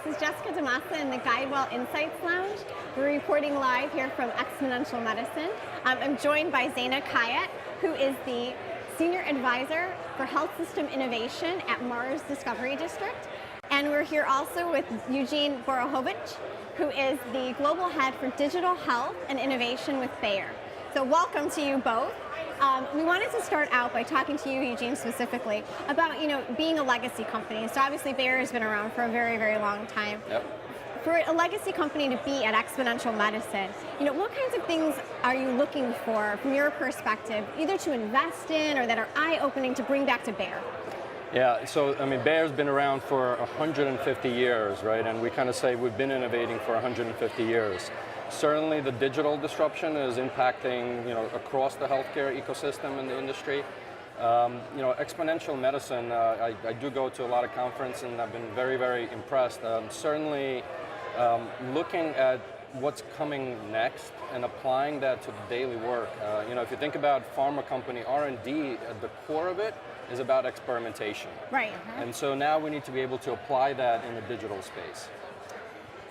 this is Jessica DeMassa in the GuideWell Insights Lounge. We're reporting live here from Exponential Medicine. I'm joined by Zayna Khayat, who is the Senior Advisor for Health System Innovation at Mars Discovery District. And we're here also with Eugene Borukhovich, who is the Global Head for Digital Health and Innovation with Bayer. So welcome to you both. We wanted to start out by talking to you, Eugene, specifically about, being a legacy company. So obviously Bayer has been around for a very, very long time. Yep. For a legacy company to be at Exponential Medicine, what kinds of things are you looking for from your perspective, either to invest in or that are eye-opening to bring back to Bayer? Yeah, so Bayer's been around for 150 years, right? And we kind of say we've been innovating for 150 years. Certainly the digital disruption is impacting, across the healthcare ecosystem in the industry. Exponential medicine, I do go to a lot of conferences and I've been very, very impressed. Certainly looking at what's coming next and applying that to daily work. If you think about pharma company, R&D, at the core of it is about experimentation. Right. And so now we need to be able to apply that in the digital space.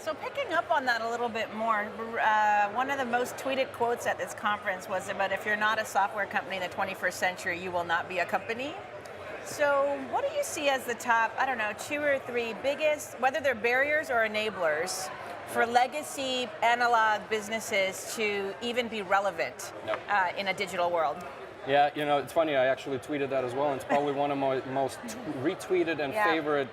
So picking up on that a little bit more, one of the most tweeted quotes at this conference was about if you're not a software company in the 21st century, you will not be a company. So what do you see as the top, 2 or 3 biggest, whether they're barriers or enablers, for legacy analog businesses to even be relevant in a digital world? Yeah, it's funny, I actually tweeted that as well, and it's probably one of my most retweeted and favorite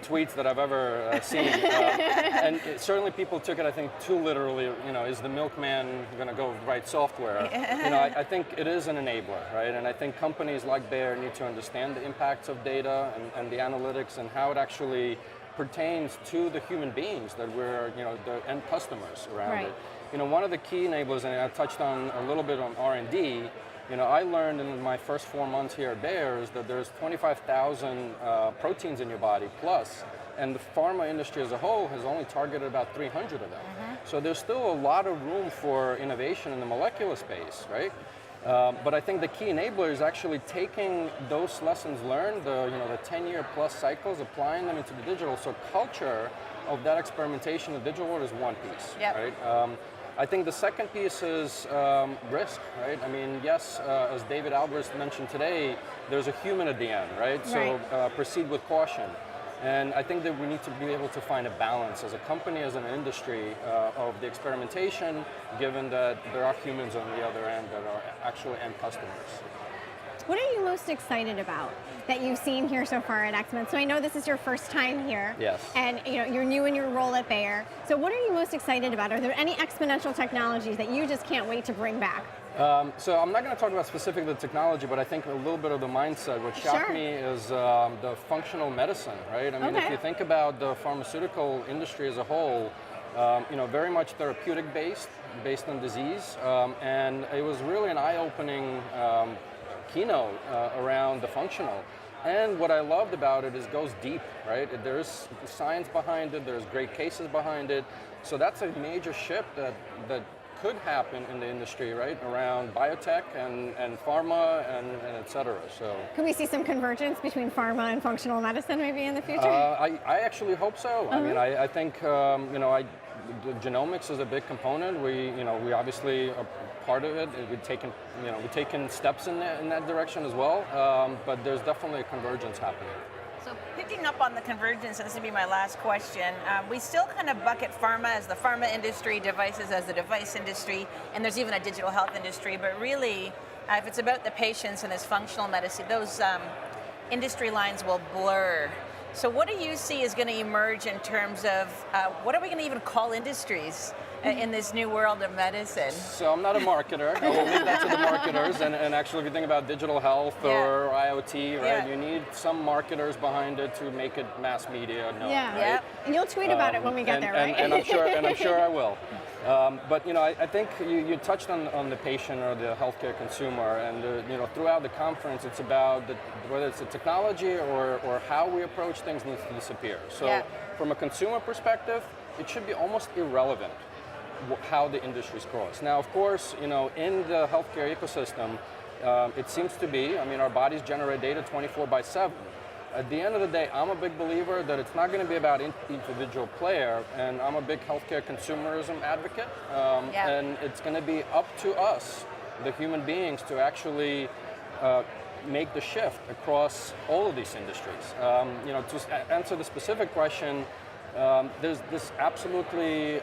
tweets that I've ever seen. And certainly people took it, I think, too literally. Is the milkman going to go write software? I think it is an enabler, right? And I think companies like Bayer need to understand the impacts of data and the analytics and how it actually pertains to the human beings that we're, the end customers around it. One of the key enablers, and I touched on a little bit on R&D, I learned in my first 4 months here at Bayer is that there's 25,000 proteins in your body plus, and the pharma industry as a whole has only targeted about 300 of them. So there's still a lot of room for innovation in the molecular space, right? But I think the key enabler is actually taking those lessons learned, the 10-year plus cycles, applying them into the digital. So culture of that experimentation in the digital world is one piece, right? I think the second piece is risk, right? Yes, as David Alvarez mentioned today, there's a human at the end, right? So proceed with caution. And I think that we need to be able to find a balance as a company, as an industry, of the experimentation, given that there are humans on the other end that are actually end customers. What are you most excited about that you've seen here so far at XMed? So I know this is your first time here. Yes. And you're new in your role at Bayer. So what are you most excited about? Are there any exponential technologies that you just can't wait to bring back? So I'm not going to talk about specifically the technology, but I think a little bit of the mindset. What shocked me is the functional medicine, right? If you think about the pharmaceutical industry as a whole, very much therapeutic based on disease, and it was really an eye-opening keynote around the functional. And what I loved about it is it goes deep, right? There's science behind it, there's great cases behind it. So that's a major shift that could happen in the industry, right? Around biotech and pharma and et cetera. So can we see some convergence between pharma and functional medicine maybe in the future? I actually hope so. I think, the genomics is a big component. We obviously are part of it. We've taken steps in that direction as well. But there's definitely a convergence happening. So picking up on the convergence, and this would be my last question, we still kind of bucket pharma as the pharma industry, devices as the device industry, and there's even a digital health industry. But really, if it's about the patients and this functional medicine, those industry lines will blur. So what do you see is going to emerge in terms of, what are we going to even call industries in this new world of medicine? So I'm not a marketer. I will leave that to the marketers. And actually, if you think about digital health or IoT, right, you need some marketers behind it to make it mass media known. Right? And you'll tweet about it when we get there, right? And I'm sure I will. But I think you touched on the patient or the healthcare consumer, and throughout the conference, it's about whether it's the technology or how we approach things needs to disappear. So from a consumer perspective, it should be almost irrelevant how the industry scrolls. Now, of course, in the healthcare ecosystem, it seems to be. Our bodies generate data 24/7. at the end of the day, I'm a big believer that it's not going to be about individual player, and I'm a big healthcare consumerism advocate, and it's going to be up to us, the human beings, to actually make the shift across all of these industries. To answer the specific question, there's absolutely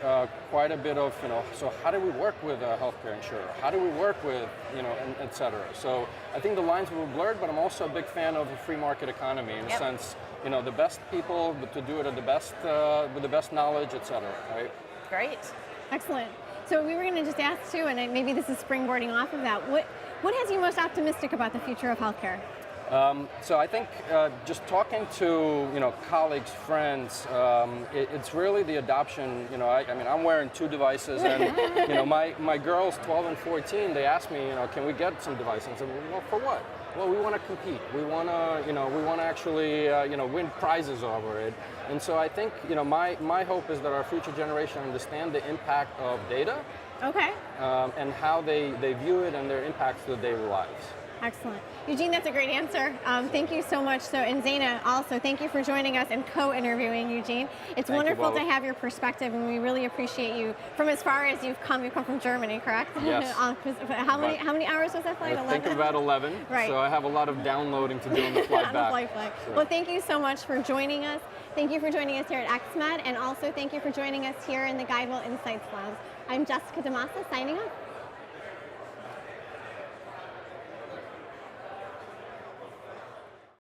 quite a bit of, so how do we work with a healthcare insurer? How do we work with, and et cetera? So I think the lines were blurred, but I'm also a big fan of a free market economy in a sense, the best people, but to do it at the best, with the best knowledge, et cetera, right? Great. Excellent. So we were going to just ask too, and maybe this is springboarding off of that, what has you most optimistic about the future of healthcare? So I think just talking to colleagues, friends, it's really the adoption. I'm wearing 2 devices, and my girls, 12 and 14, they asked me, can we get some devices? I said, well, for what? Well, we want to compete. We want to, actually, win prizes over it. And so I think, my hope is that our future generation understand the impact of data. Okay. And how they view it and their impacts to their daily lives. Excellent. Eugene, that's a great answer. Thank you so much. So, and Zayna, also, thank you for joining us and co-interviewing Eugene. It's wonderful to have your perspective, and we really appreciate you from as far as you've come. You come from Germany, correct? Yes. How many hours was that flight? I think about 11. Right. So I have a lot of downloading to do on the flight back. Sure. Well, thank you so much for joining us. Thank you for joining us here at xMed, and also thank you for joining us here in the Guidewell Insights Lounge. I'm Jessica DeMassa, signing off.